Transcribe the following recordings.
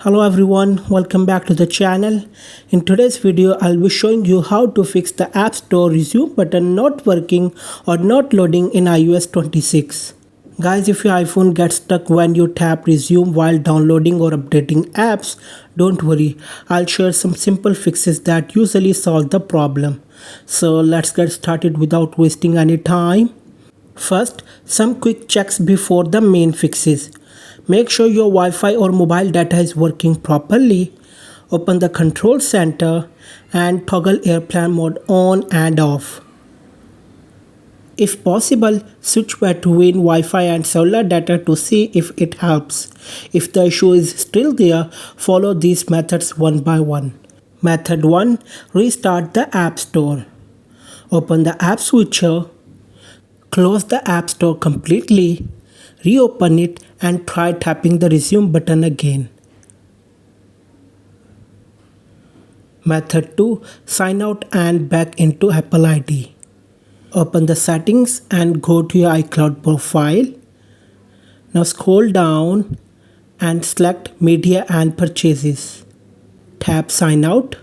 Hello everyone, welcome back to the channel. In today's video, I'll be showing you how to fix the App Store resume button not working or not loading in iOS 26. Guys, if your iPhone gets stuck when you tap resume while downloading or updating apps, don't worry. I'll share some simple fixes that usually solve the problem. So let's get started without wasting any time. First, some quick checks before the main fixes. Make sure your Wi-Fi or mobile data is working properly. Open the control center and toggle airplane mode on and off. If possible, switch between Wi-Fi and cellular data to see if it helps. If the issue is still there, follow these methods one by one. Method 1. Restart the App Store. Open the App Switcher. Close the App Store completely, reopen it and try tapping the resume button again. Method 2. Sign out and back into Apple ID. Open the settings and go to your iCloud profile. Now scroll down and select Media and Purchases. Tap Sign Out.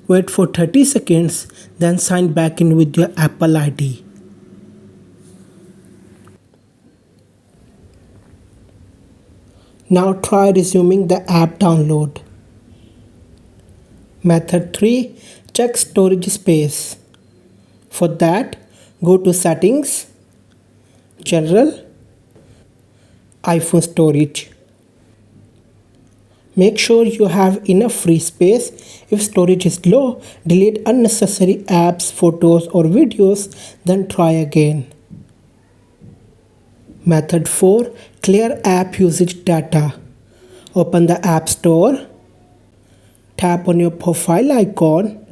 Wait for 30 seconds, then sign back in with your Apple ID. Now try resuming the app download. Method 3. Check storage space. For that, go to Settings, General, iPhone Storage. Make sure you have enough free space. If storage is low, delete unnecessary apps, photos or videos, then try again. Method 4. Clear app usage data. Open the App Store. Tap on your profile icon.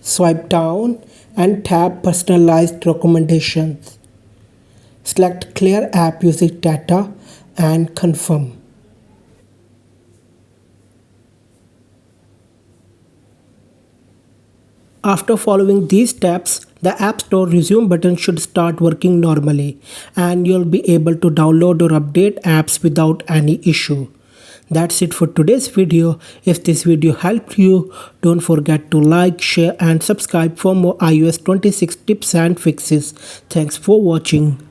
Swipe down and tap Personalized Recommendations. Select Clear app usage data and confirm. After following these steps, the App Store resume button should start working normally and you'll be able to download or update apps without any issue. That's it for today's video. If this video helped you, don't forget to like, share and subscribe for more iOS 26 tips and fixes. Thanks for watching.